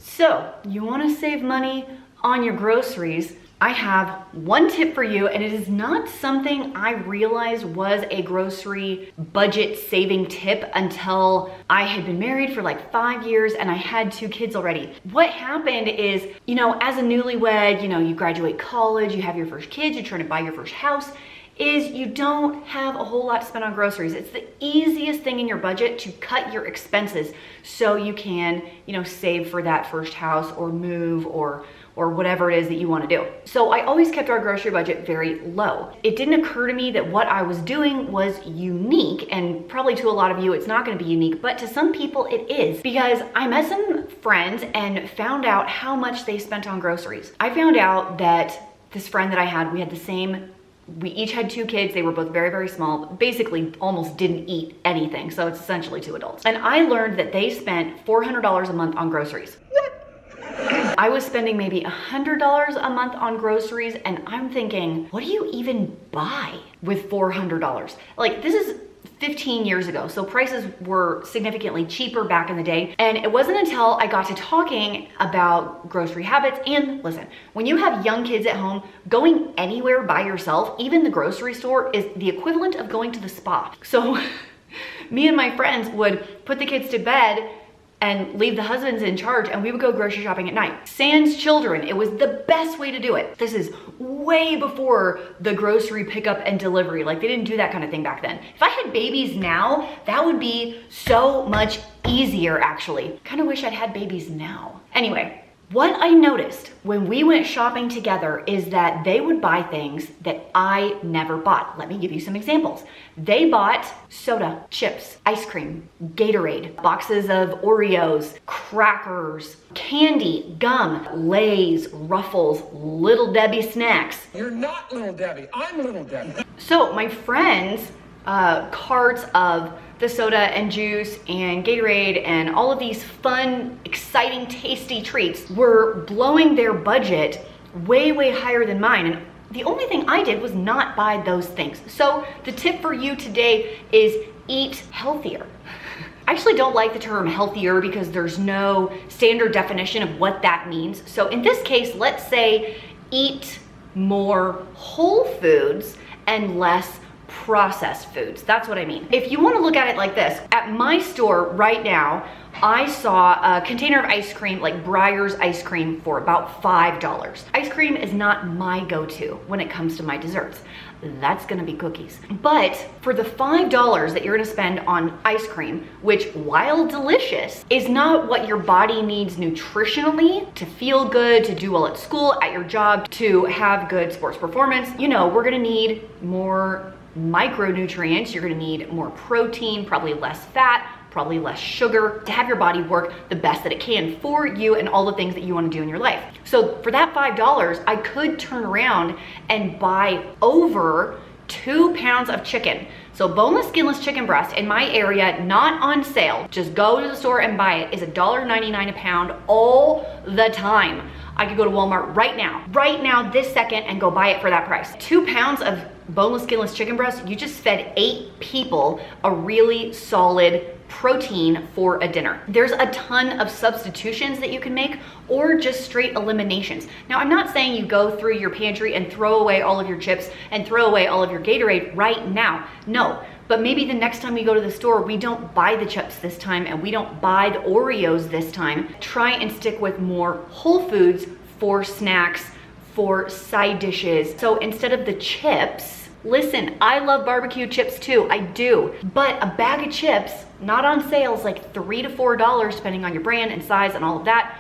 So you want to save money on your groceries? I have one tip for you, and it is not something I realized was a grocery budget saving tip until I had been married for like 5 years and I had 2 kids already. What happened is, as a newlywed, you graduate college, you have your first kids, you're trying to buy your first house, is you don't have a whole lot to spend on groceries. It's the easiest thing in your budget to cut your expenses so you can, save for that first house or move or whatever it is that you want to do. So I always kept our grocery budget very low. It didn't occur to me that what I was doing was unique, and probably to a lot of you it's not going to be unique, but to some people it is, because I met some friends and found out how much they spent on groceries. I found out that this friend that I had, we each had 2 kids. They were both very, very small, basically almost didn't eat anything. So it's essentially 2 adults. And I learned that they spent $400 a month on groceries. I was spending maybe $100 a month on groceries, and I'm thinking, what do you even buy with $400? Like, this is 15 years ago, so prices were significantly cheaper back in the day. And it wasn't until I got to talking about grocery habits, and listen, when you have young kids at home, going anywhere by yourself, even the grocery store, is the equivalent of going to the spa. So me and my friends would put the kids to bed and leave the husbands in charge, and we would go grocery shopping at night. Sans children, it was the best way to do it. This is way before the grocery pickup and delivery. Like, they didn't do that kind of thing back then. If I had babies now, that would be so much easier, actually. Kind of wish I'd had babies now. Anyway, what I noticed when we went shopping together is that they would buy things that I never bought. Let me give you some examples. They bought soda, chips, ice cream, Gatorade, boxes of Oreos, crackers, candy, gum, Lay's, Ruffles, Little Debbie snacks. You're not Little Debbie, I'm Little Debbie. So my friends' carts of the soda and juice and Gatorade and all of these fun, exciting, tasty treats were blowing their budget way, way higher than mine. And the only thing I did was not buy those things. So the tip for you today is eat healthier. I actually don't like the term healthier because there's no standard definition of what that means. So in this case, let's say eat more whole foods and less processed foods. That's what I mean. If you want to look at it like this, at my store right now, I saw a container of ice cream, like Breyer's ice cream, for about $5. Ice cream is not my go-to when it comes to my desserts. That's gonna be cookies. But for the $5 that you're gonna spend on ice cream, which, while delicious, is not what your body needs nutritionally to feel good, to do well at school, at your job, to have good sports performance, we're gonna need more micronutrients. You're gonna need more protein, probably less fat, probably less sugar, to have your body work the best that it can for you and all the things that you want to do in your life. So for that $5, I could turn around and buy over 2 pounds of chicken. So boneless, skinless chicken breast in my area, not on sale, just go to the store and buy it, is $1.99 a pound all the time. I could go to Walmart right now, this second, and go buy it for that price. 2 pounds of boneless, skinless chicken breast, you just fed 8 people a really solid protein for a dinner. There's a ton of substitutions that you can make, or just straight eliminations. Now, I'm not saying you go through your pantry and throw away all of your chips and throw away all of your Gatorade right now. No, but maybe the next time we go to the store, we don't buy the chips this time and we don't buy the Oreos this time. Try and stick with more whole foods for snacks, for side dishes. So instead of the chips, listen, I love barbecue chips too, I do. But a bag of chips, not on sale, is like $3 to $4, depending on your brand and size and all of that.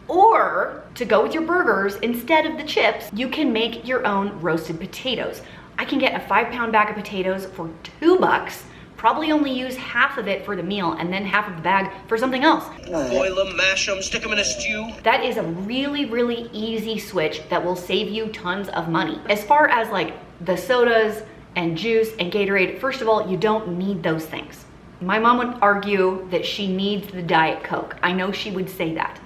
Or to go with your burgers, instead of the chips, you can make your own roasted potatoes. I can get a 5-pound bag of potatoes for $2, probably only use half of it for the meal and then half of the bag for something else. Boil them, mash them, stick them in a stew. That is a really, really easy switch that will save you tons of money. As far as like the sodas and juice and Gatorade, first of all, you don't need those things. My mom would argue that she needs the Diet Coke. I know she would say that.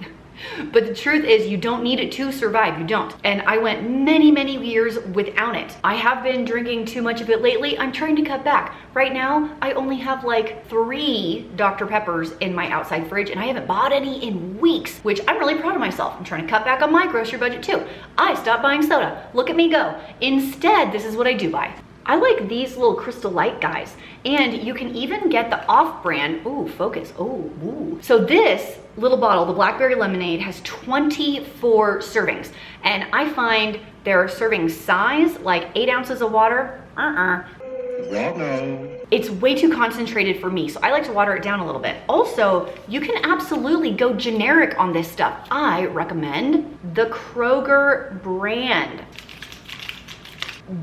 But the truth is you don't need it to survive, you don't. And I went many, many years without it. I have been drinking too much of it lately. I'm trying to cut back. Right now, I only have like 3 Dr. Peppers in my outside fridge and I haven't bought any in weeks, which I'm really proud of myself. I'm trying to cut back on my grocery budget too. I stopped buying soda. Look at me go. Instead, this is what I do buy. I like these little Crystal Light guys. And you can even get the off-brand, ooh, focus, ooh. So this little bottle, the Blackberry Lemonade, has 24 servings. And I find their serving size, like 8 ounces of water, it's way too concentrated for me, so I like to water it down a little bit. Also, you can absolutely go generic on this stuff. I recommend the Kroger brand.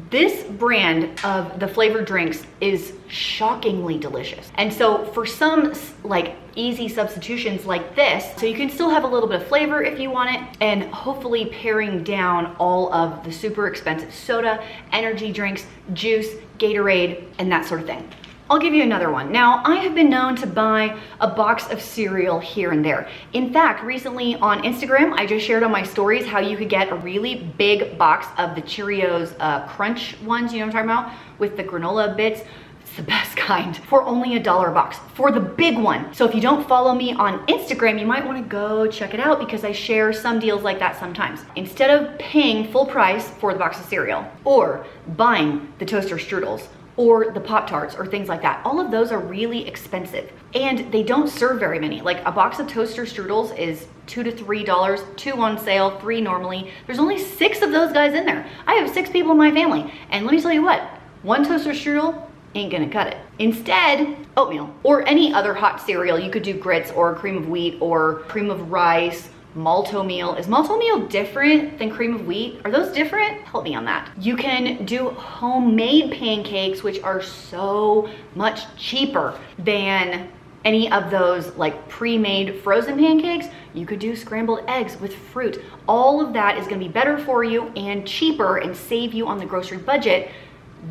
This brand of the flavored drinks is shockingly delicious. And so for some like easy substitutions like this, so you can still have a little bit of flavor if you want it, and hopefully paring down all of the super expensive soda, energy drinks, juice, Gatorade, and that sort of thing. I'll give you another one. Now, I have been known to buy a box of cereal here and there. In fact, recently on Instagram, I just shared on my stories how you could get a really big box of the Cheerios Crunch ones, you know what I'm talking about? With the granola bits. It's the best kind, for only $1 a box, for the big one. So if you don't follow me on Instagram, you might wanna go check it out because I share some deals like that sometimes. Instead of paying full price for the box of cereal or buying the toaster strudels, or the Pop-Tarts or things like that. All of those are really expensive and they don't serve very many. Like a box of toaster strudels is $2 to $3, 2 on sale, 3 normally. There's only 6 of those guys in there. I have 6 people in my family. And let me tell you what, 1 toaster strudel ain't gonna cut it. Instead, oatmeal or any other hot cereal. You could do grits or cream of wheat or cream of rice, Malt-O-Meal. Is Malt-O-Meal different than cream of wheat? Are those different? Help me on that. You can do homemade pancakes, which are so much cheaper than any of those like pre-made frozen pancakes. You could do scrambled eggs with fruit. All of that is gonna be better for you and cheaper and save you on the grocery budget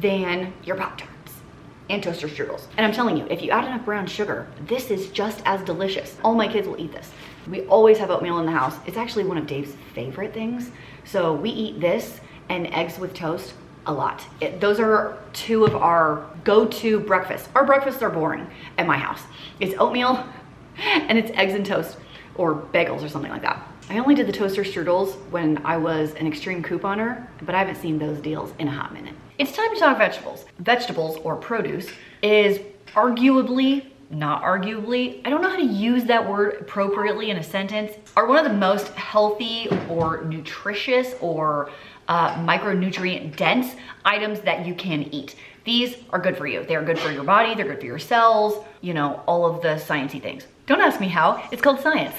than your Pop-Tarts and toaster strudels. And I'm telling you, if you add enough brown sugar, this is just as delicious. All my kids will eat this. We always have oatmeal in the house. It's actually one of Dave's favorite things. So we eat this and eggs with toast a lot. Those are 2 of our go-to breakfasts. Our breakfasts are boring at my house. It's oatmeal and it's eggs and toast or bagels or something like that. I only did the toaster strudels when I was an extreme couponer, but I haven't seen those deals in a hot minute. It's time to talk vegetables. Vegetables or produce is arguably, not arguably, I don't know how to use that word appropriately in a sentence, are one of the most healthy or nutritious or micronutrient dense items that you can eat. These are good for you. They're good for your body, they're good for your cells, you know, all of the sciencey things. Don't ask me how, it's called science.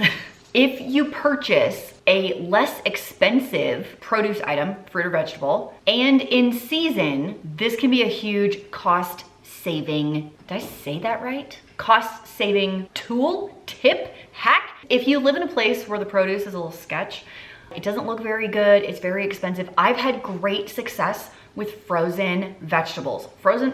If you purchase a less expensive produce item, fruit or vegetable, and in season, this can be a huge cost saving, did I say that right? Cost saving tool, tip, hack. If you live in a place where the produce is a little sketch, it doesn't look very good, it's very expensive. I've had great success with frozen vegetables. Frozen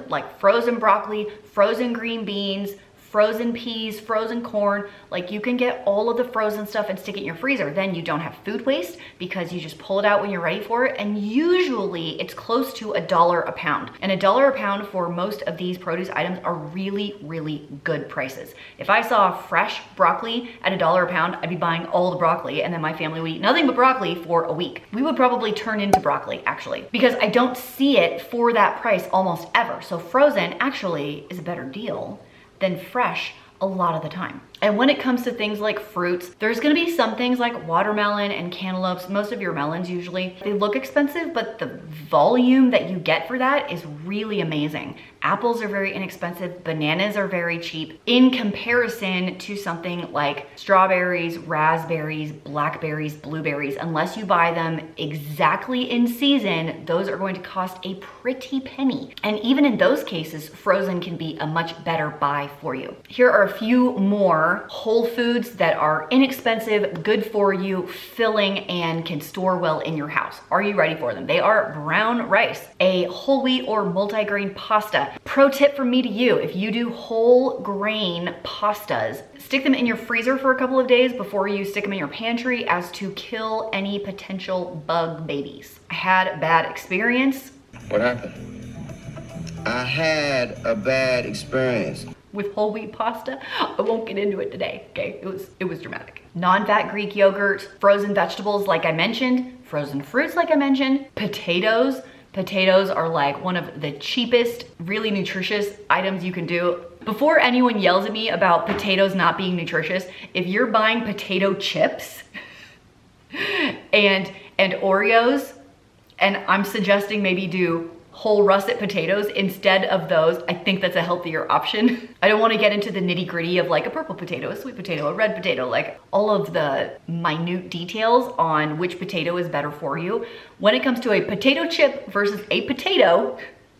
broccoli, frozen green beans, frozen peas, frozen corn. Like you can get all of the frozen stuff and stick it in your freezer. Then you don't have food waste because you just pull it out when you're ready for it. And usually it's close to $1 a pound. And $1 a pound for most of these produce items are really, really good prices. If I saw fresh broccoli at $1 a pound, I'd be buying all the broccoli and then my family would eat nothing but broccoli for a week. We would probably turn into broccoli actually, because I don't see it for that price almost ever. So frozen actually is a better deal than fresh a lot of the time. And when it comes to things like fruits, there's gonna be some things like watermelon and cantaloupes, most of your melons usually, they look expensive, but the volume that you get for that is really amazing. Apples are very inexpensive, bananas are very cheap in comparison to something like strawberries, raspberries, blackberries, blueberries. Unless you buy them exactly in season, those are going to cost a pretty penny. And even in those cases, frozen can be a much better buy for you. Here are a few more more whole foods that are inexpensive, good for you, filling, and can store well in your house. Are you ready for them? They are brown rice, a whole wheat or multigrain pasta. Pro tip from me to you, if you do whole grain pastas, stick them in your freezer for a couple of days before you stick them in your pantry as to kill any potential bug babies. I had a bad experience. What happened? I had a bad experience With whole wheat pasta. I won't get into it today, okay? It was dramatic. Non-fat Greek yogurt, frozen vegetables like I mentioned, frozen fruits like I mentioned, potatoes. Potatoes are like one of the cheapest, really nutritious items you can do. Before anyone yells at me about potatoes not being nutritious, if you're buying potato chips and Oreos, and I'm suggesting maybe do whole russet potatoes instead of those, I think that's a healthier option. I don't want to get into the nitty gritty of like a purple potato, a sweet potato, a red potato, like all of the minute details on which potato is better for you. When it comes to a potato chip versus a potato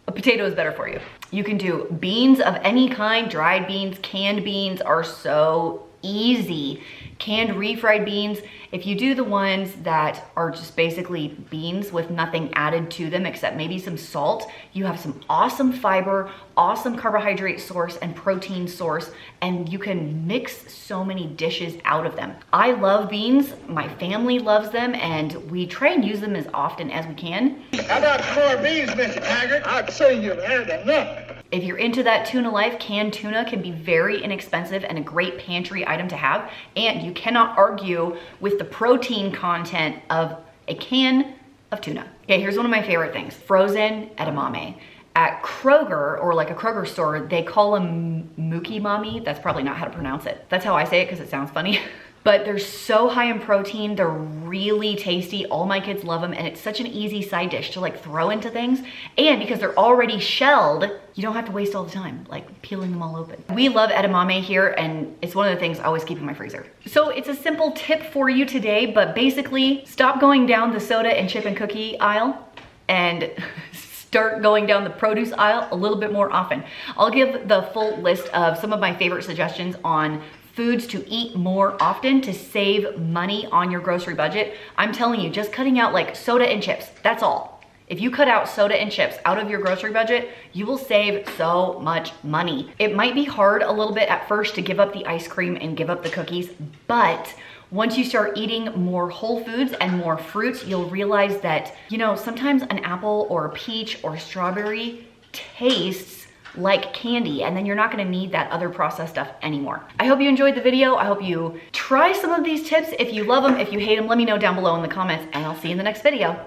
is better for you. You can do beans of any kind, dried beans, canned beans are so easy. Canned refried beans, if you do the ones that are just basically beans with nothing added to them except maybe some salt, you have some awesome fiber, awesome carbohydrate source and protein source, and you can mix so many dishes out of them. I love beans, my family loves them, and we try and use them as often as we can. How about more beans, Mr. Taggart? I'd say you've had enough. If you're into that tuna life, canned tuna can be very inexpensive and a great pantry item to have. And you cannot argue with the protein content of a can of tuna. Okay, here's one of my favorite things. Frozen edamame. At Kroger, or like a Kroger store, they call them muki mami. That's probably not how to pronounce it. That's how I say it because it sounds funny. But they're so high in protein, they're really tasty. All my kids love them, and it's such an easy side dish to like throw into things. And because they're already shelled, you don't have to waste all the time like peeling them all open. We love edamame here, and it's one of the things I always keep in my freezer. So it's a simple tip for you today, but basically stop going down the soda and chip and cookie aisle and start going down the produce aisle a little bit more often. I'll give the full list of some of my favorite suggestions on foods to eat more often to save money on your grocery budget. I'm telling you, just cutting out like soda and chips, that's all. If you cut out soda and chips out of your grocery budget, you will save so much money. It might be hard a little bit at first to give up the ice cream and give up the cookies, but once you start eating more whole foods and more fruits, you'll realize that, you know, sometimes an apple or a peach or strawberry tastes like candy, and then you're not gonna need that other processed stuff anymore. I hope you enjoyed the video. I hope you try some of these tips. If you love them, if you hate them, let me know down below in the comments, and I'll see you in the next video.